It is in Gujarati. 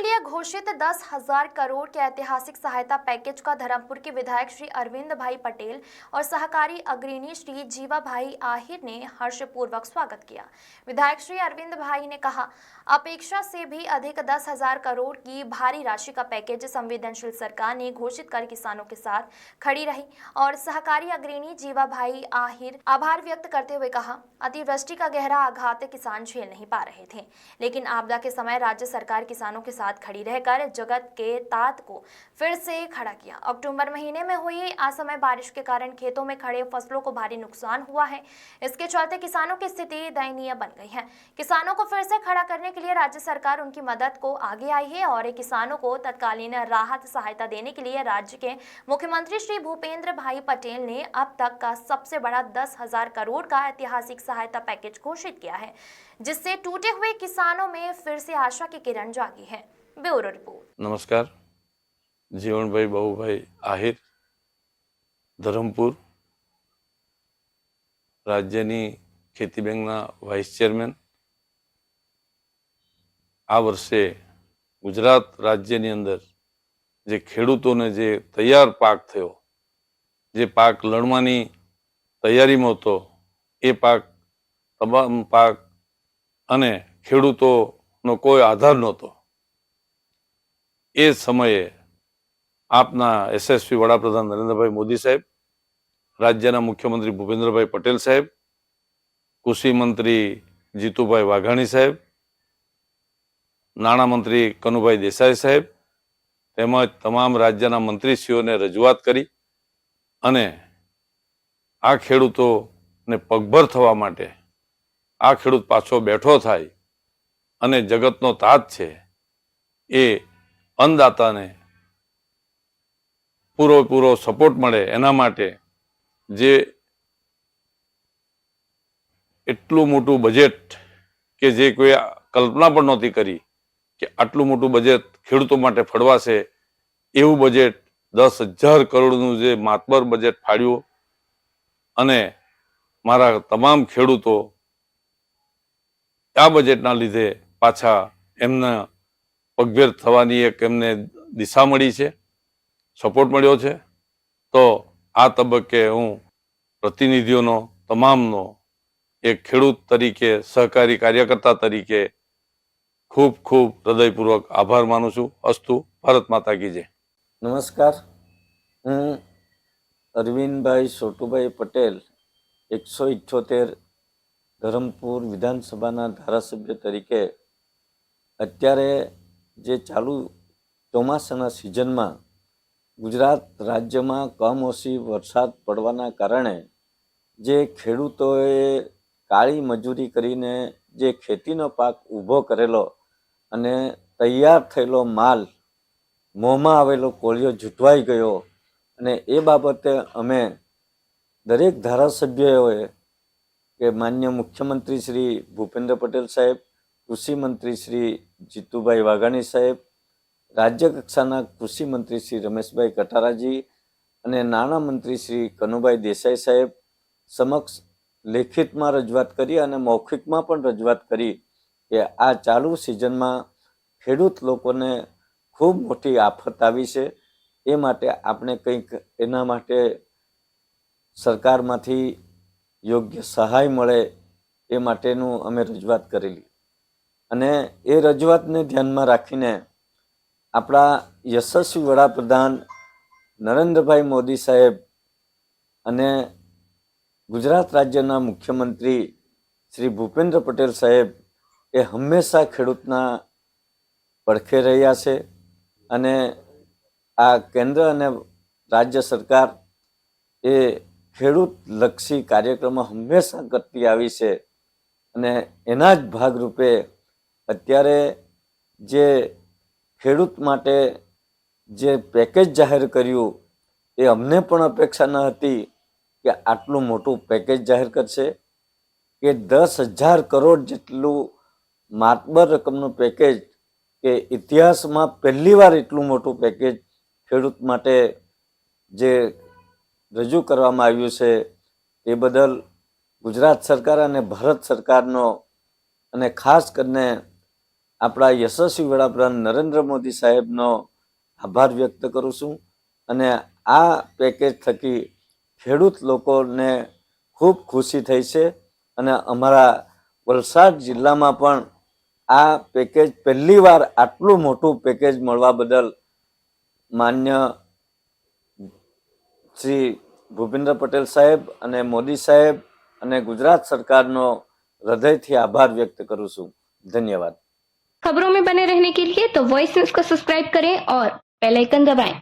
बहुमूल्य घोषित 10,000 करोड़ के ऐतिहासिक सहायता पैकेज का धर्मपुर के विधायक श्री अरविंद भाई पटेल और सहकारी अग्रणी श्री जीवा भाई आहिर ने हर्षपूर्वक स्वागत किया। विधायक श्री अरविंद भाई ने कहा, अपेक्षा से भी अधिक 10,000 करोड़ की भारी राशि का पैकेज संवेदनशील सरकार ने घोषित कर किसानों के साथ खड़ी रही और सहकारी अग्रणी जीवा भाई आहिर आभार व्यक्त करते हुए कहा, अतिवृष्टि का गहरा आघात किसान झेल नहीं पा रहे थे, लेकिन आपदा के समय राज्य सरकार किसानों के साथ खड़ी रहकर जगत के तात को फिर से खड़ा किया। अक्टूबर महीने में हुई असमय बारिश के कारण खेतों में खड़े फसलों को भारी नुकसान हुआ है। इसके चलते किसानों की स्थिति दयनीय बन गई है। किसानों को फिर से खड़ा करने के लिए राज्य सरकार उनकी मदद को आगे आई है और किसानों को तत्कालीन राहत सहायता देने के लिए राज्य के मुख्यमंत्री श्री भूपेंद्र भाई पटेल ने अब तक का सबसे बड़ा 10,000 करोड़ का ऐतिहासिक सहायता पैकेज घोषित किया है, जिससे टूटे हुए किसानों में फिर से आशा की किरण जागी है। Bureau report. नमस्कार, जीवन भाई बहु भाई आहिर धरमपुर राज्यनी खेती બેંકના વાઇસ ચેરમેન। આ વર્ષે ગુજરાત રાજ્યની અંદર જે ખેડૂતોને જે તૈયાર પાક થયો, જે પાક લણવાની તૈયારીમાં હતો, એ પાક તમામ પાક અને ખેડૂતોનો કોઈ આધાર નહોતો। એ સમયે આપના યશસ્વી વડાપ્રધાન નરેન્દ્રભાઈ મોદી સાહેબ, રાજ્યના મુખ્યમંત્રી ભૂપેન્દ્રભાઈ પટેલ સાહેબ, કૃષિ મંત્રી જીતુભાઈ વાઘાણી સાહેબ, નાણામંત્રી કનુભાઈ દેસાઈ સાહેબ તેમજ તમામ રાજ્યના મંત્રીશ્રીઓને રજૂઆત કરી અને આ ખેડૂતોને પગભર થવા માટે, આ ખેડૂત પાછો બેઠો થાય અને જગતનો તાત છે એ અન્નદાતાને પૂરો સપોર્ટ મળે એના માટે જે એટલું મોટું બજેટ કે જે કોઈ કલ્પના પણ નહોતી કરી કે આટલું મોટું બજેટ ખેડૂતો માટે ફળવાશે, એવું બજેટ 10,000 કરોડનું જે માતબર બજેટ ફાળ્યું અને મારા તમામ ખેડૂતો આ બજેટના લીધે પાછા એમના પગભેર થવાની એક એમને દિશા મળી છે, સપોર્ટ મળ્યો છે। તો આ તબક્કે હું પ્રતિનિધિઓનો તમામનો એક ખેડૂત તરીકે, સહકારી કાર્યકર્તા તરીકે ખૂબ ખૂબ હૃદયપૂર્વક આભાર માનું છું। અસ્તુ, ભારત માતા કી જય। નમસ્કાર, હું અરવિંદભાઈ છોટુભાઈ પટેલ 178 ધરમપુર વિધાનસભાના ધારાસભ્ય તરીકે અત્યારે જે ચાલુ ચોમાસાના સિઝનમાં ગુજરાત રાજ્યમાં કમોસમી વરસાદ પડવાના કારણે જે ખેડૂતોએ કાળી મજૂરી કરીને જે ખેતીનો પાક ઊભો કરેલો અને તૈયાર થયેલો માલ મોંમાં આવેલો કોળિયો જૂટવાઈ ગયો અને એ બાબતે અમે દરેક ધારાસભ્યોએ કે માન્ય મુખ્યમંત્રી શ્રી ભૂપેન્દ્ર પટેલ સાહેબ, કૃષિ મંત્રી શ્રી જીતુભાઈ વાઘાણી સાહેબ, રાજ્ય કક્ષાના કૃષિ મંત્રી શ્રી રમેશભાઈ કટારાજી અને નાણામંત્રી શ્રી કનુભાઈ દેસાઈ સાહેબ સમક્ષ લેખિતમાં રજૂઆત કરી અને મૌખિકમાં પણ રજૂઆત કરી કે આ ચાલુ સિઝનમાં ખેડૂત લોકોને ખૂબ મોટી આફત આવી છે, એ માટે આપણે કંઈક એના માટે સરકારમાંથી યોગ્ય સહાય મળે એ માટેનું અમે રજૂઆત કરેલી અને એ રજૂઆતને ધ્યાનમાં રાખીને આપણા યશસ્વી વડાપ્રધાન નરેન્દ્રભાઈ મોદી સાહેબ અને ગુજરાત રાજ્યના મુખ્યમંત્રી શ્રી ભૂપેન્દ્ર પટેલ સાહેબ એ હંમેશા ખેડૂતના પડખે રહ્યા છે અને આ કેન્દ્ર અને રાજ્ય સરકાર એ ખેડૂતલક્ષી કાર્યક્રમો હંમેશા કરતી આવી છે અને એના જ ભાગરૂપે અત્યારે જે ખેડૂત માટે જે પેકેજ જાહેર કર્યું એ અમને પણ અપેક્ષા ન હતી કે આટલું મોટું પેકેજ જાહેર કરશે, કે 10,000 કરોડ જેટલું માતબર રકમનું પેકેજ, કે ઇતિહાસમાં પહેલીવાર એટલું મોટું પેકેજ ખેડૂત માટે જે રજૂ કરવામાં આવ્યું છે એ બદલ ગુજરાત સરકાર અને ભારત સરકારનો અને ખાસ કરીને આપણા યશસ્વી વડાપ્રધાન નરેન્દ્ર મોદી સાહેબનો આભાર વ્યક્ત કરું છું અને આ પેકેજ થકી ખેડૂત લોકોને ખૂબ ખુશી થઈ છે અને અમારા વલસાડ જિલ્લામાં પણ આ પેકેજ પહેલીવાર આટલું મોટું પેકેજ મળવા બદલ માન્ય શ્રી ભૂપેન્દ્ર પટેલ સાહેબ અને મોદી સાહેબ અને ગુજરાત सरकारનો હૃદયથી આભાર વ્યક્ત કરું છું। धन्यवाद। खबरों में बने रहने के लिए तो वॉइस न्यूज को सब्सक्राइब करें और बेल आइकन दबाएं।